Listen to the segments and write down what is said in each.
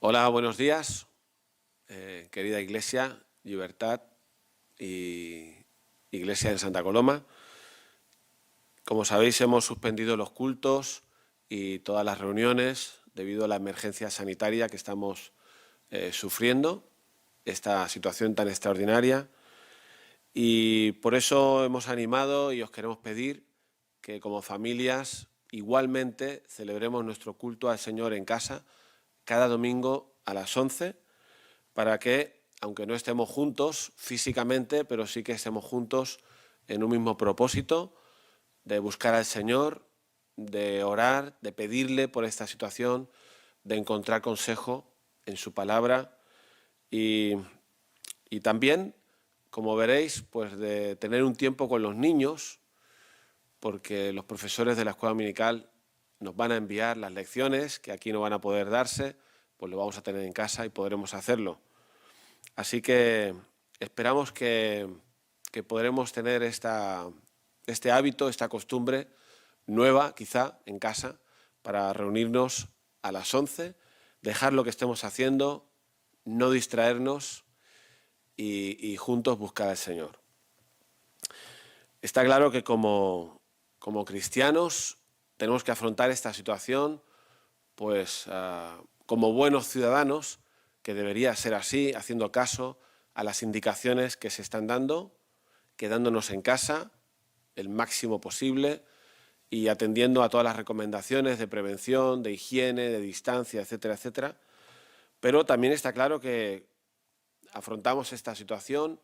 Hola, buenos días, querida Iglesia, Libertad y Iglesia en Santa Coloma. Como sabéis, hemos suspendido los cultos y todas las reuniones debido a la emergencia sanitaria que estamos sufriendo, esta situación tan extraordinaria. Y por eso hemos animado y os queremos pedir que como familias igualmente celebremos nuestro culto al Señor en casa cada domingo a las 11, para que, aunque no estemos juntos físicamente, pero sí que estemos juntos en un mismo propósito de buscar al Señor, de orar, de pedirle por esta situación, de encontrar consejo en su palabra y también, como veréis, pues de tener un tiempo con los niños, porque los profesores de la escuela dominical nos van a enviar las lecciones que aquí no van a poder darse, pues lo vamos a tener en casa y podremos hacerlo. Así que esperamos que podremos tener este hábito, esta costumbre nueva, quizá, en casa, para reunirnos a las 11, dejar lo que estemos haciendo, no distraernos y juntos buscar al Señor. Está claro que como cristianos tenemos que afrontar esta situación pues como buenos ciudadanos, que debería ser así, haciendo caso a las indicaciones que se están dando, quedándonos en casa el máximo posible y atendiendo a todas las recomendaciones de prevención, de higiene, de distancia, etcétera, etcétera. Pero también está claro que afrontamos esta situación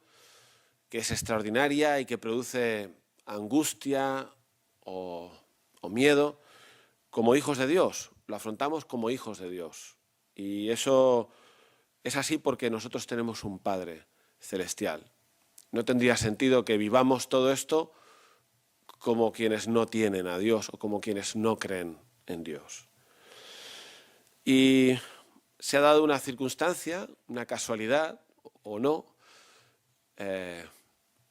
que es extraordinaria y que produce angustia o miedo como hijos de Dios. Lo afrontamos como hijos de Dios. Y eso es así porque nosotros tenemos un Padre celestial. No tendría sentido que vivamos todo esto como quienes no tienen a Dios o como quienes no creen en Dios. Y se ha dado una circunstancia, una casualidad o no,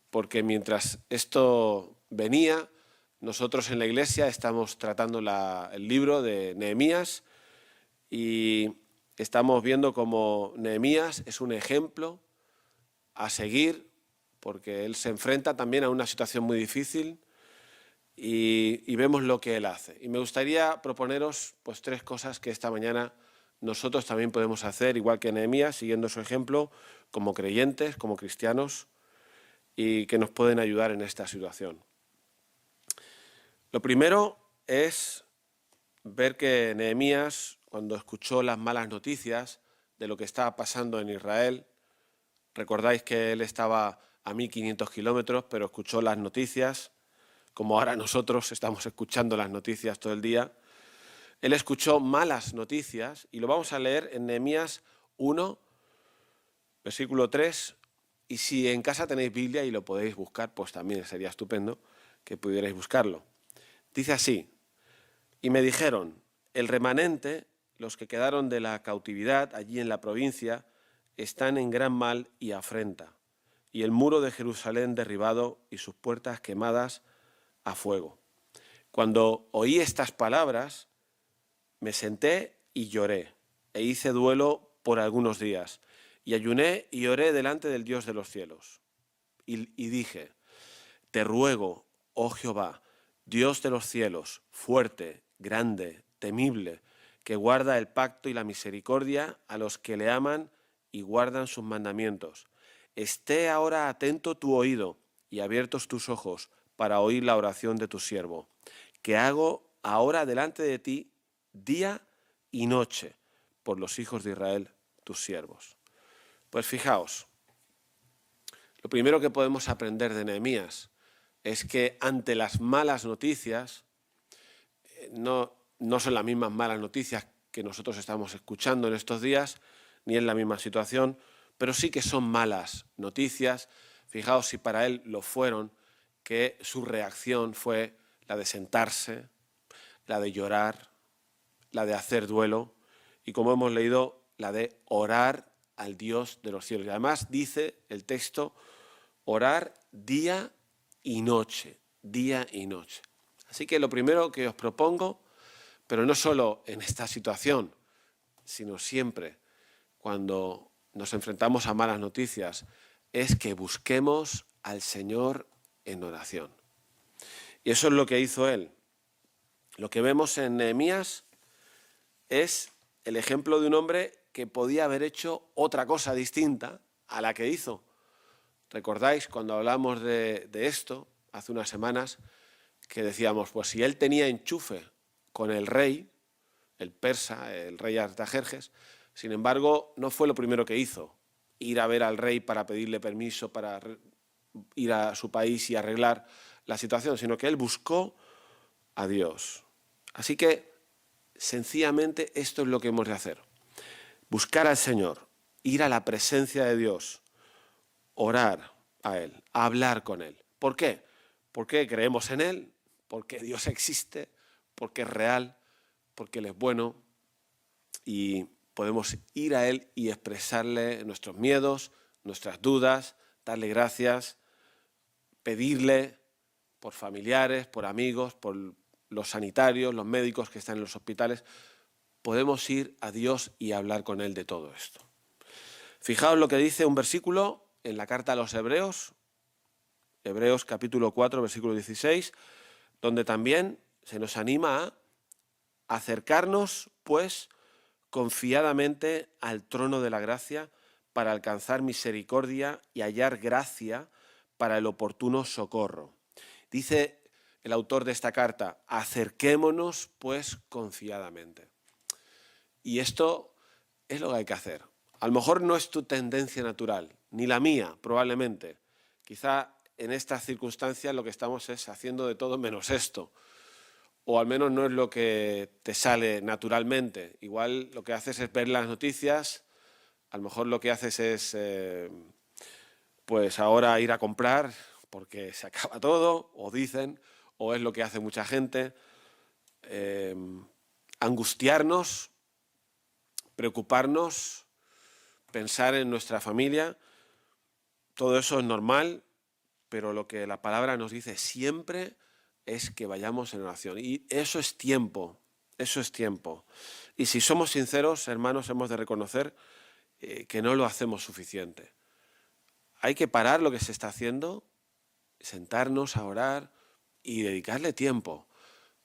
porque mientras esto venía, nosotros en la Iglesia estamos tratando el libro de Nehemías y estamos viendo cómo Nehemías es un ejemplo a seguir, porque él se enfrenta también a una situación muy difícil y vemos lo que él hace. Y me gustaría proponeros pues 3 cosas que esta mañana nosotros también podemos hacer, igual que Nehemías, siguiendo su ejemplo, como creyentes, como cristianos, y que nos pueden ayudar en esta situación. Lo primero es ver que Nehemías, cuando escuchó las malas noticias de lo que estaba pasando en Israel, recordáis que él estaba a 1.500 kilómetros, pero escuchó las noticias, como ahora nosotros estamos escuchando las noticias todo el día. Él escuchó malas noticias y lo vamos a leer en Nehemías 1, versículo 3, y si en casa tenéis Biblia y lo podéis buscar, pues también sería estupendo que pudierais buscarlo. Dice así: y me dijeron, el remanente, los que quedaron de la cautividad allí en la provincia, están en gran mal y afrenta, y el muro de Jerusalén derribado y sus puertas quemadas a fuego. Cuando oí estas palabras, me senté y lloré, e hice duelo por algunos días, y ayuné y oré delante del Dios de los cielos. Y dije, te ruego, oh Jehová, Dios de los cielos, fuerte, grande, temible, que guarda el pacto y la misericordia a los que le aman y guardan sus mandamientos. Esté ahora atento tu oído y abiertos tus ojos para oír la oración de tu siervo, que hago ahora delante de ti día y noche por los hijos de Israel, tus siervos. Pues fijaos, lo primero que podemos aprender de Nehemías es que ante las malas noticias, no son las mismas malas noticias que nosotros estamos escuchando en estos días, ni en la misma situación, pero sí que son malas noticias. Fijaos si para él lo fueron, que su reacción fue la de sentarse, la de llorar, la de hacer duelo y, como hemos leído, la de orar al Dios de los cielos. Y además dice el texto, orar día y noche, día y noche. Así que lo primero que os propongo, pero no solo en esta situación, sino siempre, cuando nos enfrentamos a malas noticias es que busquemos al Señor en oración. Y eso es lo que hizo él. Lo que vemos en Nehemías es el ejemplo de un hombre que podía haber hecho otra cosa distinta a la que hizo. ¿Recordáis cuando hablamos de esto hace unas semanas que decíamos, pues si él tenía enchufe con el rey, el persa, el rey Artajerjes, sin embargo, no fue lo primero que hizo, ir a ver al rey para pedirle permiso para ir a su país y arreglar la situación, sino que él buscó a Dios. Así que, sencillamente, esto es lo que hemos de hacer. Buscar al Señor, ir a la presencia de Dios, orar a Él, hablar con Él. ¿Por qué? Porque creemos en Él, porque Dios existe, porque es real, porque Él es bueno y podemos ir a Él y expresarle nuestros miedos, nuestras dudas, darle gracias, pedirle por familiares, por amigos, por los sanitarios, los médicos que están en los hospitales. Podemos ir a Dios y hablar con Él de todo esto. Fijaos lo que dice un versículo en la carta a los Hebreos, Hebreos capítulo 4, versículo 16, donde también se nos anima a acercarnos, pues, confiadamente al trono de la gracia para alcanzar misericordia y hallar gracia para el oportuno socorro. Dice el autor de esta carta, acerquémonos, pues, confiadamente. Y esto es lo que hay que hacer. A lo mejor no es tu tendencia natural, ni la mía, probablemente. Quizá en estas circunstancias lo que estamos es haciendo de todo menos esto. O al menos no es lo que te sale naturalmente. Igual lo que haces es ver las noticias, a lo mejor lo que haces es, pues ahora ir a comprar porque se acaba todo, o dicen, o es lo que hace mucha gente, angustiarnos, preocuparnos, pensar en nuestra familia. Todo eso es normal, pero lo que la palabra nos dice siempre es que vayamos en oración. Y eso es tiempo, eso es tiempo. Y si somos sinceros, hermanos, hemos de reconocer que no lo hacemos suficiente. Hay que parar lo que se está haciendo, sentarnos a orar y dedicarle tiempo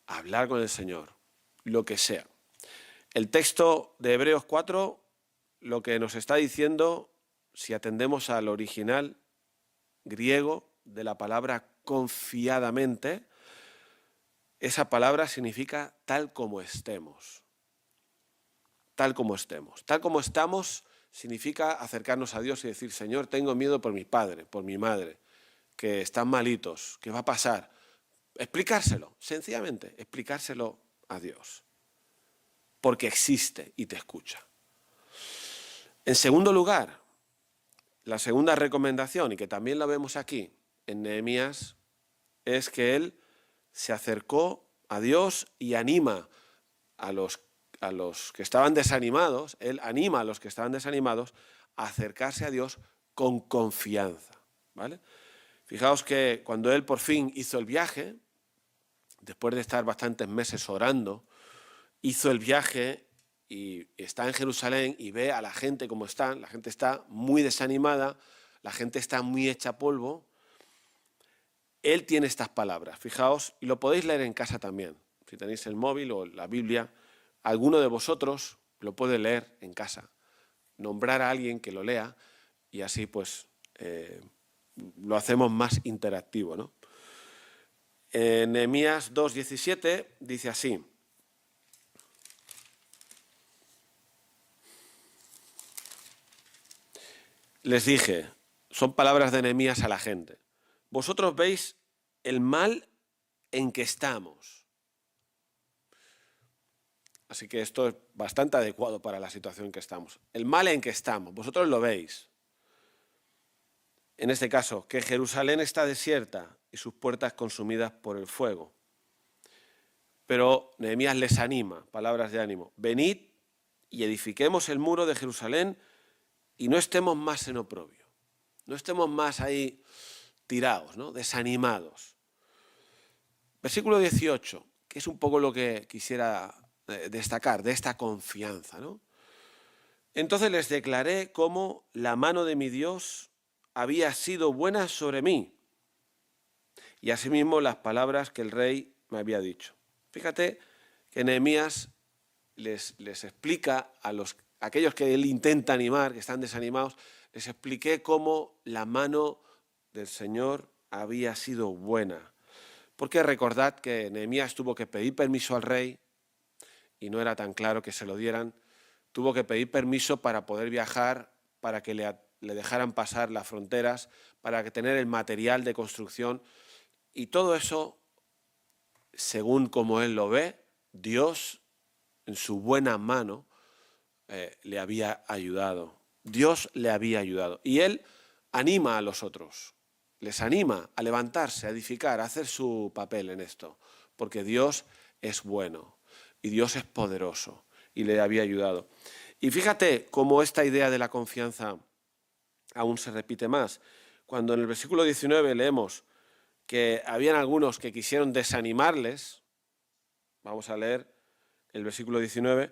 a hablar con el Señor, lo que sea. El texto de Hebreos 4 lo que nos está diciendo, si atendemos al original griego de la palabra confiadamente, esa palabra significa tal como estemos. Tal como estemos. Tal como estamos significa acercarnos a Dios y decir, Señor, tengo miedo por mi padre, por mi madre, que están malitos, ¿qué va a pasar? Explicárselo, sencillamente, explicárselo a Dios. Porque existe y te escucha. En segundo lugar, la segunda recomendación, y que también la vemos aquí en Nehemías, es que él se acercó a Dios y anima a los que estaban desanimados, él anima a los que estaban desanimados a acercarse a Dios con confianza, ¿vale? Fijaos que cuando él por fin hizo el viaje, después de estar bastantes meses orando, hizo el viaje y está en Jerusalén y ve a la gente como están, la gente está muy desanimada, la gente está muy hecha polvo. Él tiene estas palabras, fijaos, y lo podéis leer en casa también. Si tenéis el móvil o la Biblia, alguno de vosotros lo puede leer en casa. Nombrar a alguien que lo lea y así pues lo hacemos más interactivo, ¿no? En Nehemías 2:17 dice así. Les dije, son palabras de Nehemías a la gente, vosotros veis el mal en que estamos. Así que esto es bastante adecuado para la situación en que estamos. El mal en que estamos, vosotros lo veis. En este caso, que Jerusalén está desierta y sus puertas consumidas por el fuego. Pero Nehemías les anima, palabras de ánimo. Venid y edifiquemos el muro de Jerusalén y no estemos más en oprobio. No estemos más ahí tirados, ¿no? Desanimados. Versículo 18, que es un poco lo que quisiera destacar de esta confianza, ¿no? Entonces les declaré cómo la mano de mi Dios había sido buena sobre mí, y asimismo las palabras que el rey me había dicho. Fíjate que Nehemías les explica a aquellos que él intenta animar, que están desanimados, les expliqué cómo la mano del Señor había sido buena. Porque recordad que Nehemías tuvo que pedir permiso al rey, y no era tan claro que se lo dieran. Tuvo que pedir permiso para poder viajar, para que le dejaran pasar las fronteras, para tener el material de construcción. Y todo eso, según como él lo ve, Dios, en su buena mano, le había ayudado. Dios le había ayudado. Y él anima a los otros, les anima a levantarse, a edificar, a hacer su papel en esto, porque Dios es bueno y Dios es poderoso y le había ayudado. Y fíjate cómo esta idea de la confianza aún se repite más. Cuando en el versículo 19 leemos que habían algunos que quisieron desanimarles, vamos a leer el versículo 19,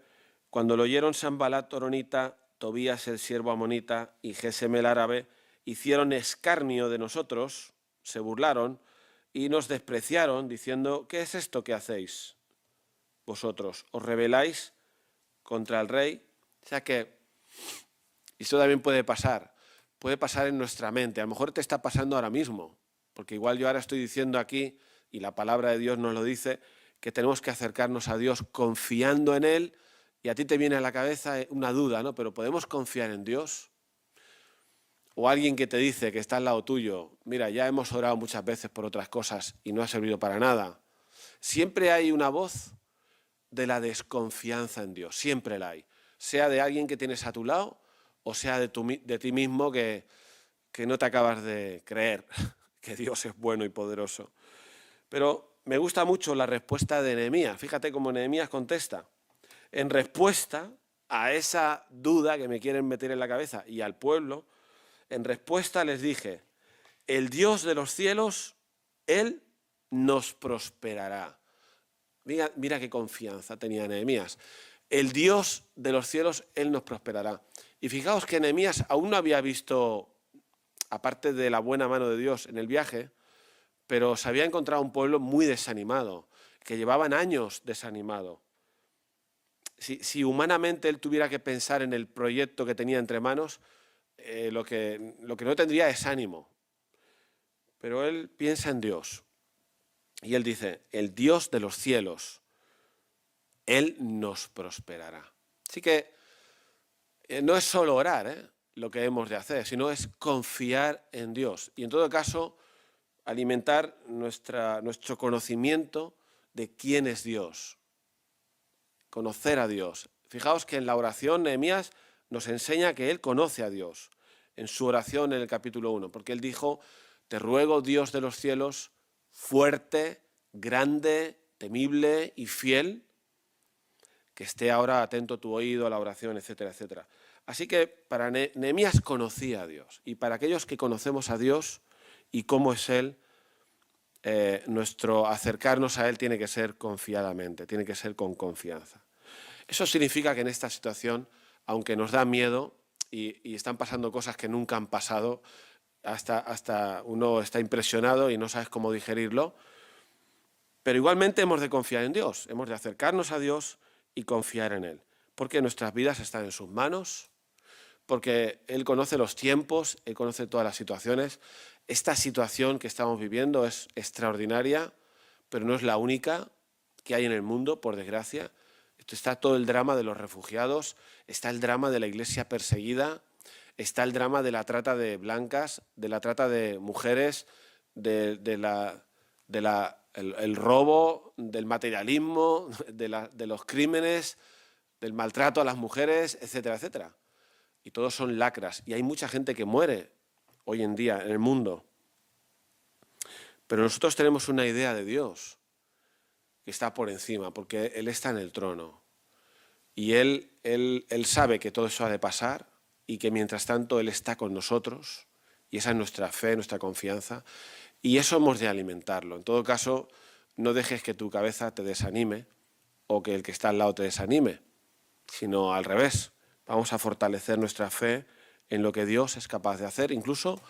cuando lo oyeron Sanbalat Toronita, Tobías el siervo amonita y Gesem el árabe, hicieron escarnio de nosotros, se burlaron y nos despreciaron diciendo, ¿qué es esto que hacéis vosotros? ¿Os rebeláis contra el rey? O sea que esto también puede pasar en nuestra mente. A lo mejor te está pasando ahora mismo, porque igual yo ahora estoy diciendo aquí, y la palabra de Dios nos lo dice, que tenemos que acercarnos a Dios confiando en Él, y a ti te viene a la cabeza una duda, ¿no? Pero ¿podemos confiar en Dios? O alguien que te dice que está al lado tuyo, mira, ya hemos orado muchas veces por otras cosas y no ha servido para nada. Siempre hay una voz de la desconfianza en Dios, siempre la hay. Sea de alguien que tienes a tu lado o sea de ti mismo que no te acabas de creer que Dios es bueno y poderoso. Pero me gusta mucho la respuesta de Nehemías. Fíjate cómo Nehemías contesta. En respuesta a esa duda que me quieren meter en la cabeza y al pueblo, en respuesta les dije, el Dios de los cielos, Él nos prosperará. Mira qué confianza tenía Nehemías. El Dios de los cielos, Él nos prosperará. Y fijaos que Nehemías aún no había visto, aparte de la buena mano de Dios en el viaje, pero se había encontrado un pueblo muy desanimado, que llevaban años desanimado. Si humanamente él tuviera que pensar en el proyecto que tenía entre manos, lo que no tendría es ánimo. Pero él piensa en Dios. Y él dice, el Dios de los cielos, Él nos prosperará. Así que no es solo orar lo que hemos de hacer, sino es confiar en Dios. Y en todo caso, alimentar nuestro conocimiento de quién es Dios. Conocer a Dios. Fijaos que en la oración Nehemías nos enseña que él conoce a Dios. En su oración en el capítulo 1, porque él dijo, te ruego, Dios de los cielos, fuerte, grande, temible y fiel, que esté ahora atento tu oído a la oración, etcétera, etcétera. Así que para Nehemías conocía a Dios, y para aquellos que conocemos a Dios y cómo es Él, nuestro acercarnos a Él tiene que ser confiadamente, tiene que ser con confianza. Eso significa que en esta situación, aunque nos da miedo y están pasando cosas que nunca han pasado, hasta uno está impresionado y no sabes cómo digerirlo, pero igualmente hemos de confiar en Dios, hemos de acercarnos a Dios y confiar en Él, porque nuestras vidas están en sus manos, porque Él conoce los tiempos, Él conoce todas las situaciones. Esta situación que estamos viviendo es extraordinaria, pero no es la única que hay en el mundo, por desgracia. Está todo el drama de los refugiados, está el drama de la iglesia perseguida, está el drama de la trata de blancas, de la trata de mujeres, el robo, del materialismo, de los crímenes, del maltrato a las mujeres, etcétera, etcétera. Y todos son lacras. Y hay mucha gente que muere hoy en día en el mundo. Pero nosotros tenemos una idea de Dios que está por encima, porque Él está en el trono. Y Él sabe que todo eso ha de pasar y que mientras tanto Él está con nosotros. Y esa es nuestra fe, nuestra confianza. Y eso hemos de alimentarlo. En todo caso, no dejes que tu cabeza te desanime o que el que está al lado te desanime, sino al revés. vamos a fortalecer nuestra fe en lo que Dios es capaz de hacer, incluso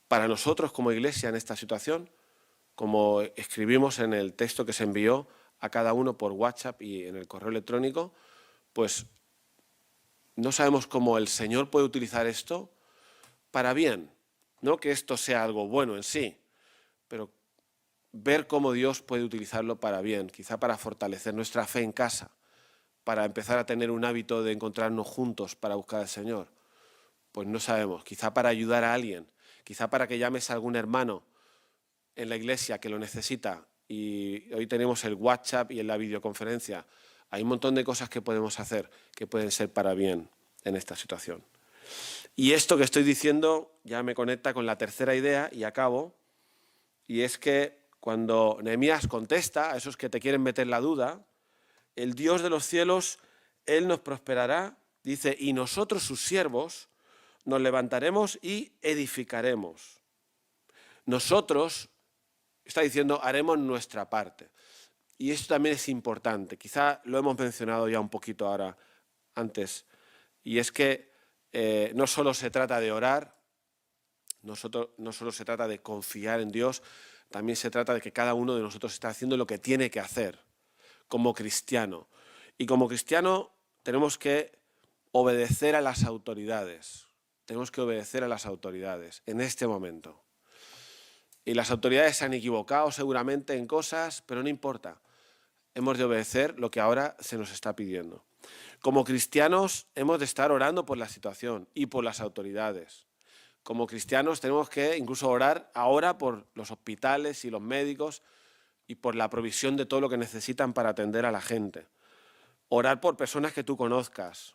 para nosotros como iglesia en esta situación, como escribimos en el texto que se envió a cada uno por WhatsApp y en el correo electrónico, pues no sabemos cómo el Señor puede utilizar esto para bien. No que esto sea algo bueno en sí, pero ver cómo Dios puede utilizarlo para bien, quizá para fortalecer nuestra fe en casa, para empezar a tener un hábito de encontrarnos juntos para buscar al Señor. Pues no sabemos, quizá para ayudar a alguien, quizá para que llames a algún hermano en la iglesia que lo necesita, y hoy tenemos el WhatsApp y en la videoconferencia. Hay un montón de cosas que podemos hacer que pueden ser para bien en esta situación. Y esto que estoy diciendo ya me conecta con la tercera idea y acabo, y es que cuando Nehemías contesta a esos que te quieren meter la duda, el Dios de los cielos, Él nos prosperará, dice, y nosotros sus siervos nos levantaremos y edificaremos. Nosotros, está diciendo, haremos nuestra parte. Y esto también es importante, quizá lo hemos mencionado ya un poquito ahora antes, y es que no solo se trata de orar, no solo se trata de confiar en Dios, también se trata de que cada uno de nosotros está haciendo lo que tiene que hacer como cristiano. Y como cristiano tenemos que obedecer a las autoridades. Tenemos que obedecer a las autoridades en este momento. Y las autoridades se han equivocado seguramente en cosas, pero no importa. Hemos de obedecer lo que ahora se nos está pidiendo. Como cristianos hemos de estar orando por la situación y por las autoridades. Como cristianos tenemos que incluso orar ahora por los hospitales y los médicos y por la provisión de todo lo que necesitan para atender a la gente. Orar por personas que tú conozcas.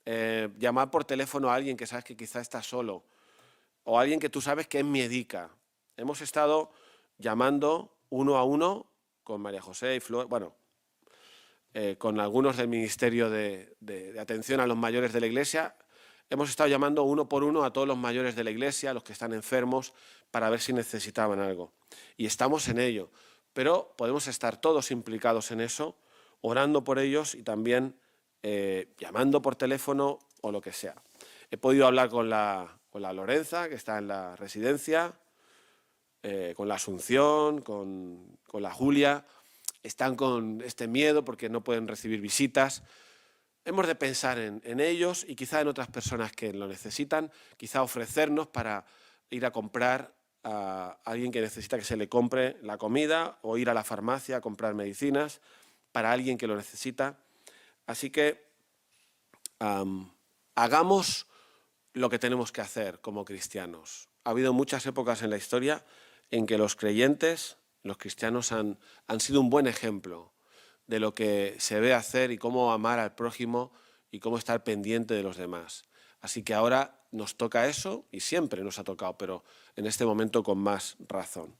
Llamar por teléfono a alguien que sabes que quizá está solo o a alguien que tú sabes que es médica. Hemos estado llamando uno a uno con María José y Flor, con algunos del Ministerio de Atención a los Mayores de la Iglesia. Hemos estado llamando uno por uno a todos los mayores de la Iglesia, a los que están enfermos, para ver si necesitaban algo. Y estamos en ello. Pero podemos estar todos implicados en eso, orando por ellos y también llamando por teléfono o lo que sea. He podido hablar con la Lorenza, que está en la residencia, con la Asunción, con la Julia. Están con este miedo porque no pueden recibir visitas. Hemos de pensar en ellos y quizá en otras personas que lo necesitan, quizá ofrecernos para ir a comprar a alguien que necesita que se le compre la comida o ir a la farmacia a comprar medicinas para alguien que lo necesita. Así que hagamos lo que tenemos que hacer como cristianos. Ha habido muchas épocas en la historia en que los creyentes, los cristianos han sido un buen ejemplo de lo que se debe hacer y cómo amar al prójimo y cómo estar pendiente de los demás. Así que ahora nos toca eso y siempre nos ha tocado, pero en este momento con más razón.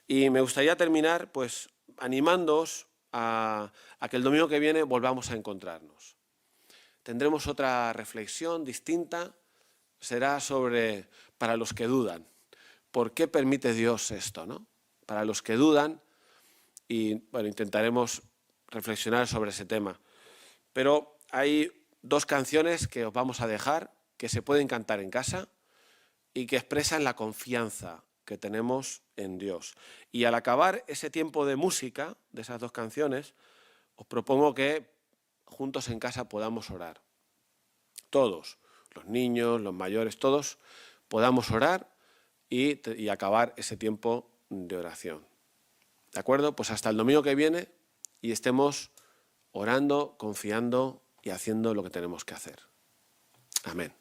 Y me gustaría terminar pues animándoos a que el domingo que viene volvamos a encontrarnos. Tendremos otra reflexión distinta, será sobre para los que dudan. ¿Por qué permite Dios esto, no? Para los que dudan, y bueno, intentaremos reflexionar sobre ese tema. Pero hay dos canciones que os vamos a dejar, que se pueden cantar en casa y que expresan la confianza que tenemos en Dios. Y al acabar ese tiempo de música, de esas dos canciones, os propongo que juntos en casa podamos orar. Todos, los niños, los mayores, todos, podamos orar y acabar ese tiempo de oración. ¿De acuerdo? Pues hasta el domingo que viene y estemos orando, confiando y haciendo lo que tenemos que hacer. Amén.